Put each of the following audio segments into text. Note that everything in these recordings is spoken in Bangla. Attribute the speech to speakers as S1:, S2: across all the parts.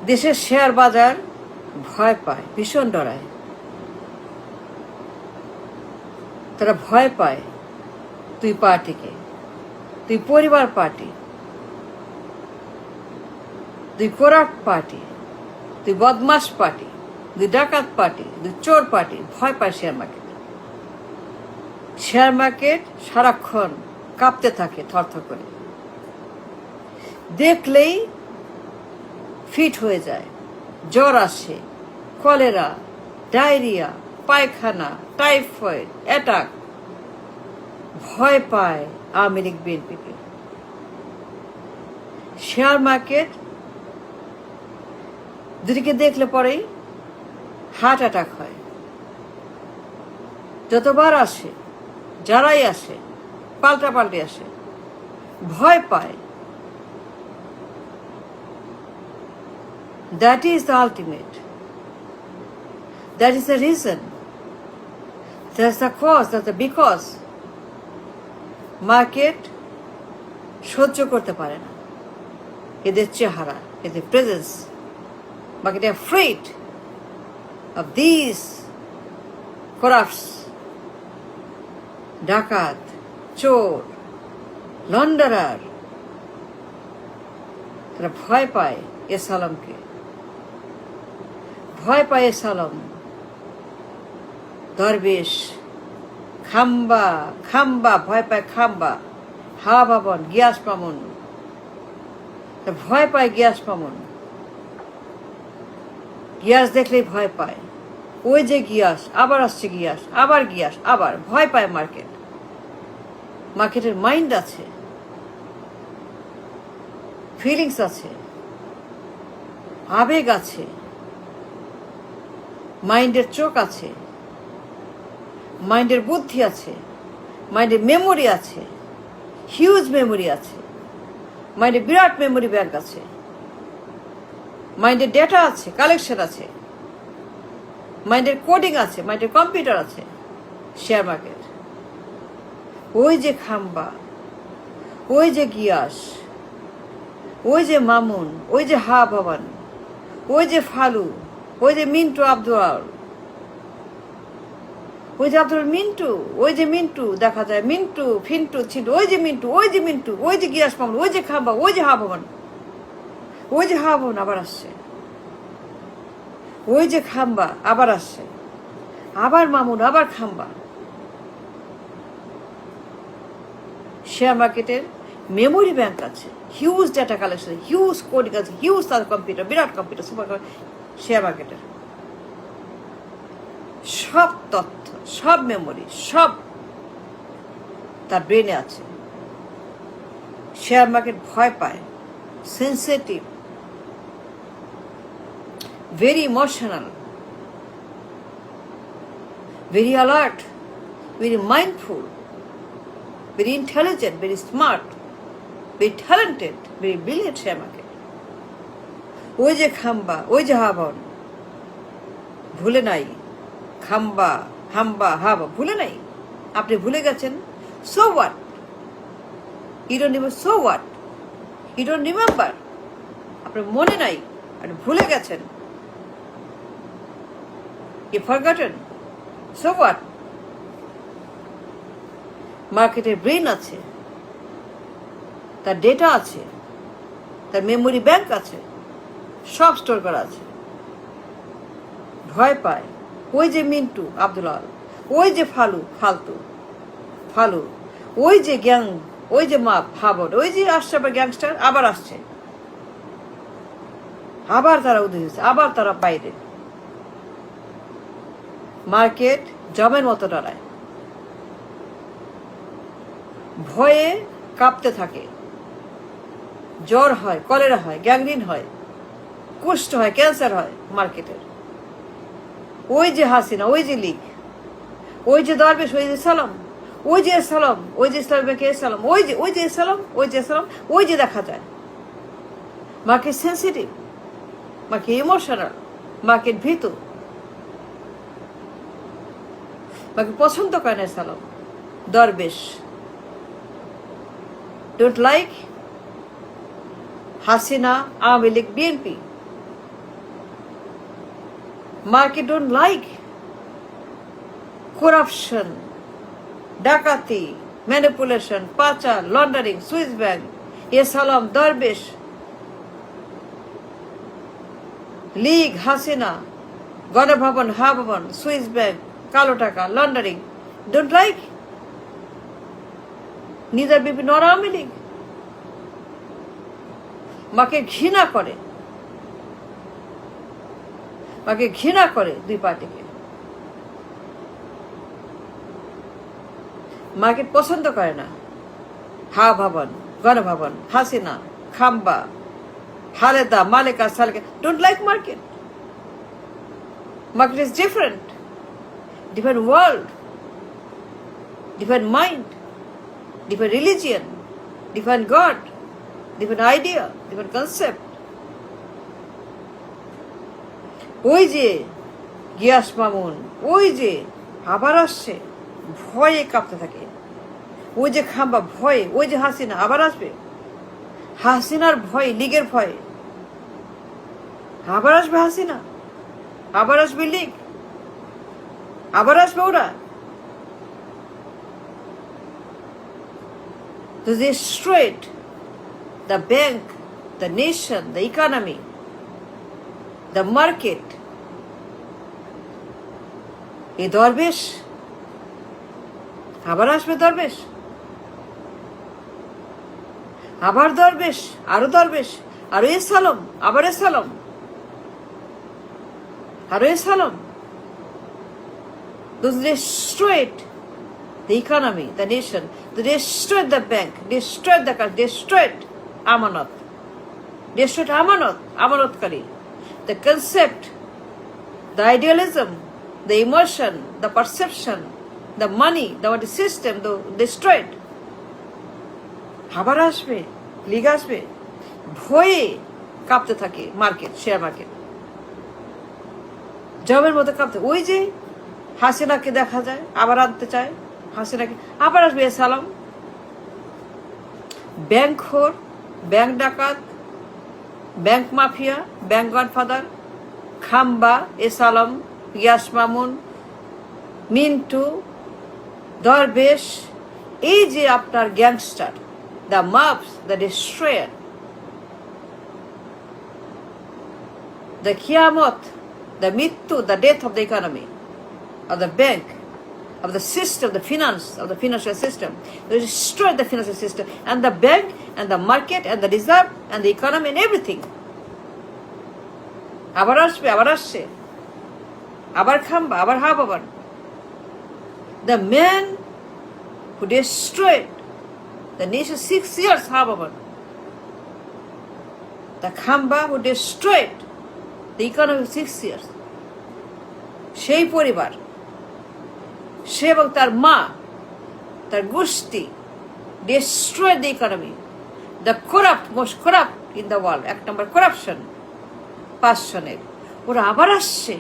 S1: দেশের শেয়ার বাজার ভয় পায়, ভীষণ ডরায়। তারা ভয় পায় তুই পার্টিকে, তুই পরিবার পার্টি, তুই কোরাট পার্টি, তুই বদমাস পার্টি, তুই ডাকাত পার্টি, তুই চোর পার্টি। ভয় পায় শেয়ার মার্কেট। শেয়ার মার্কেট সারাক্ষণ কাঁপতে থাকে থরথর করে, দেখলেই ফিট হয়ে যায়। জ্বর আসে, কলেরা, ডায়রিয়া, পায়খানা, টাইফয়েড, অ্যাটাক। ভয় পায় আওয়ামী লীগ বিএনপিকে। শেয়ার মার্কেট দুদিকে দেখলে পরেই হার্ট অ্যাটাক হয়। যতবার আসে, যারাই আসে, পাল্টাপাল্টি আসে, ভয় পায়। That is the ultimate. That is the reason. That's the cause, that's the because. Market সহ্য করতে পারে না এদের চেহারা, এদের presence. Market afraid of these corrupts, ডাকাত, চোর, লন্ডারার। তারা ভয় পায় এস আলমকে, ভয় পায় এস আলম, দরবেশ, খাম্বা, খাম্বা, ভয় পায় খাম্বা, হাওয়া ভবন, গিয়াস মামুন। ভয় পায় গিয়াস মামুন। গিয়াস দেখলেই ভয় পায়। ওই যে গিয়াস, আবার আসছে গিয়াস, আবার গিয়াস, আবার। ভয় পায় মার্কেট। মার্কেটের মাইন্ড আছে, ফিলিংস আছে, আবেগ আছে, মাইন্ডের চোখ আছে, মাইন্ডের বুদ্ধি আছে, মাইন্ডের মেমোরি আছে, হিউজ মেমোরি আছে, মাইন্ডে বিরাট মেমোরি ব্যাংক আছে, মাইন্ডের ডেটা আছে, কালেকশন আছে, মাইন্ডের কোডিং আছে, মাইন্ডের কম্পিউটার আছে। শেয়ার মার্কেট ওই যে খাম্বা, ওই যে গিয়াস, ওই যে মামুন, ওই যে হা ভবন, ওই যে ফালু, ওই যে মিন্টু আব্দুল, ওই যে আব্দুল মিন্টু, ওই যে মিন্টু দেখা যায়, মিন্টু ফিন্টু ছিল, ওই যে মিন্টু, ওই যে মিন্টু, ওই যে গিয়াস মামুন, ওই যে খাম্বা, ওই যে হা ভবন, ওই যে হা ভবন আবার আসছে, ওই যে খাম্বা আবার আসছে, আবার মামুন, আবার খাম্বা। শেয়ার মার্কেটের মেমোরি ব্যাংক আছে, huge data collection, huge coding আছে, হিউজ তার কম্পিউটার, বিরাট কম্পিউটার, সুপার শেয়ার মার্কেটের সব তথ্য, সব মেমোরি, সব তার ব্রেনে আছে। শেয়ার মার্কেট ভয় পায়, sensitive, very emotional, very alert, very mindful, very intelligent, very smart, very talented, very brilliant share market. ওই যে খাম্বা, ওই যে হাবন, ভুলে নাই। খাম্বা, হাম্বা, হাবা, ভুলে নাই। আপনি ভুলে গেছেন, so what? You don't remember, so what? You don't remember. আপনার মনে নাই, আপনি ভুলে গেছেন। You forgotten, so what? মার্কেটের ব্রেন আছে, তার ডেটা আছে, তার মেমোরি ব্যাংক আছে, সব স্টোর করা আছে। ভয় পায় ওই যে মিন্টু আব্দুল, ওই যে ফালু, ফালতু ফালু, ওই যে গ্যাং, ওই যে মা ভাবন, ওই যে আসছে আবার গ্যাংস্টার, আবার আসছে, আবার তারা উদয় হয়েছে, আবার তারা বাইরে। মার্কেট জমের মতো ডরায়, ভয়ে কাঁপতে থাকে। জ্বর হয়, কলেরা হয়, গ্যাংগ্রিন হয়, কুষ্ঠ হয়, ক্যান্সার হয় মার্কেটের। ওই যে হাসিনা, ওই যে লীগ, ওই যে দরবেশ, ওই যে সালাম, ওই যে সালাম, ওই যে ইসলামকে সালাম, ওই যে সালাম, ওই যে সালাম, ওই যে দেখা যায়। Market sensitive, market emotional, market ভীতু, মার্কেট পছন্দ করে না সালাম, দরবেশ। Don't like Hasina, Awaमी League, BNP. Market don't like corruption, ডাকাতি, ম্যানিপুলেশন, পাচার, লন্ডারিং, সুইস ব্যাংক, সালাম, দরবেশ, লীগ, হাসিনা, গণভবন, হাভবন, সুইস ব্যাংক, কালো টাকা, laundering, don't like neither BP নর আওয়ামী লীগ। মাকে ঘৃণা করে, মাকে ঘৃণা করে দুই পার্টিকে। মার্কেট পছন্দ করে না। হা ভবন, গণভবন, হাসিনা, খাম্বা, Khaleda, Maleka, Saleka don't like market. Market is different, different world, different mind, different religion, different god, different idea, different concept. ওই যে গিয়াস মামুন, ওই যে আবার আসছে, ভয়ে কাঁপতে থাকে। ওই যে খাম্বা ভয়ে, ওই যে হাসিনা আবার আসবে, হাসিনার ভয়, লীগের ভয়ে আবার আসবে হাসিনা, আবার আসবে লীগ, আবার আসবে ওরা। তো destroyed the bank, the nation, the economy, the market. এই দরবেশ আবার আসবে, দরবেশ আবার দরবেশ, আরো দরবেশ, আরো সালাম, আবার সালাম, আরো সালাম। Those destroyed the economy, the nation, they destroyed the bank, destroyed the country, destroyed Amanat, destroyed Amanat, Amanatkari, the concept, the idealism, the emotion, the perception, the money, the system, the destroyed. আবার আসবে, লিগ আসবে, ভয়ে কাঁপতে থাকে মার্কেট, শেয়ার মার্কেট জবের মতো কাঁপতে। ওই যে হাসিনাকে দেখা যায়, আবার আনতে চায় হাসিনাকে, আবার আসবে সালাম। ব্যাংক খোর, ব্যাংক ডাকাত, ব্যাংক মাফিয়া, ব্যাংক গডফাদার, খাম্বা, সালাম, গিয়াস মামুন, মিন্টু, দরবেশ, এই যে আপনার gangster, the mobs, the destroyer, the kiamot, the mittu, the death of the economy, of the bank, of the system, the finance, of the financial system. They destroy the financial system and the bank and the market and the reserve and the economy and everything. আবার আসবে, আবার আসছে, আবার খাম্বা, আবার হাবাবান। The man who destroyed the nation 6 years, Hababan. The Khamba who destroyed the economy 6 years. সেই পরিবার, সে এবং তার মা, তার গোষ্ঠী destroyed the economy. The corrupt, most corrupt in the world. এক নম্বর corruption, 5 জনের। ওরা আবার আসছে,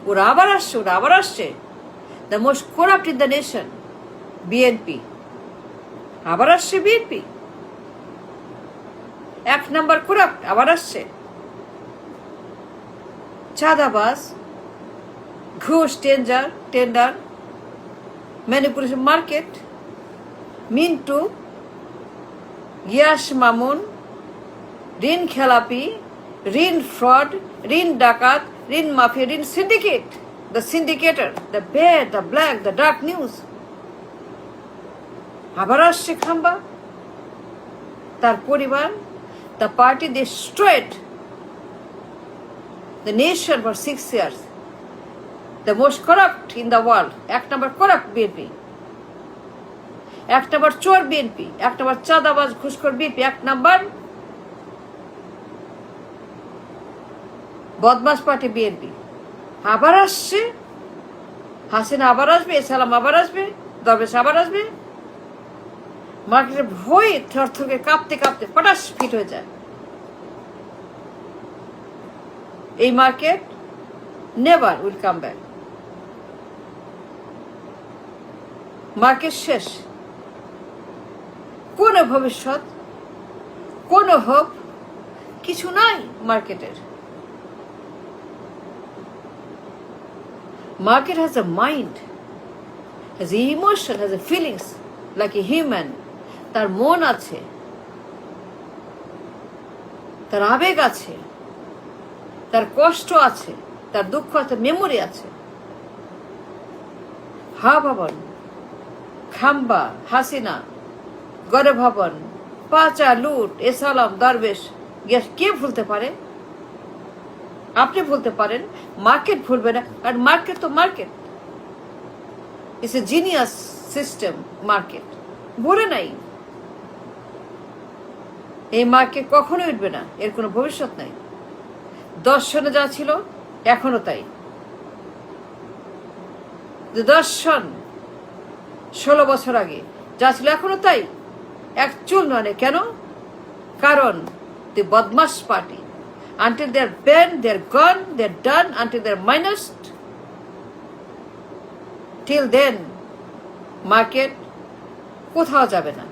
S1: ওরা আবার আসছে, ওরা আবার আসছে। The most corrupt in the nation, BNP. আবার আসছে বিএনপি, 1 নম্বর করাপ্ট, আবার আসছে। চাঁদাবাজ, ঘুষ, tender, manipulation, market, Mintu, Gias Mamun, ঋণ খেলাপি, ঋণ ফ্রড, ঋণ ডাকাত, ঋণ মাফিয়া, ঋণ syndicate, the syndicator, the bad, the black, the dark news. আবার আসছে খাম্বা, তার পরিবার, the party destroyed the nation for 6 years. The most corrupt in the world. 1 number corrupt BNP, 1 নম্বর চোর বিএনপি, 1 নম্বর চাঁদাবাজ ঘুষখোর বিএনপি, 1 নম্বর বদমাস পার্টি বিএনপি। আবার আসছে হাসিনা, আবার আসবে, সালাম আবার আসবে, দরবেশ আবার আসবে। মার্কেটের ভয়ে থরথরকে কাঁপতে কাঁপতে পটাশ ফিট হয়ে যায়। এই market never will come back. Market শেষ, কোনো ভবিষ্যৎ, কোনো হোপ, কিছু নাই মার্কেটের। Market has a mind, has emotion, has a feelings like a human. তার মন আছে, তার আবেগ আছে, তার কষ্ট আছে, তার দুঃখ আছে, মেমোরি আছে। ভবন, খাম্বা, হাসিনা, গড়ে ভবন, পাচা, লুট, এসালাম, দরবেশ, গ্যাস কে ভুলতে পারে? আপনি ভুলতে পারেন, মার্কেট ভুলবে না, কারণ মার্কেট তো market. It's a genius system market, ভুলে নাই। এই মার্কেট কখনো উঠবে না, এর কোনো ভবিষ্যৎ নাই। দর্শনে যা ছিল এখনো তাই। যে দর্শন 16 বছর আগে যা ছিল এখনো তাই, এক চুল নয়। কেন? কারণ দি বদমাস party, until they're banned, they're gone, they're done, until they're minused, till then market কোথাও যাবে না।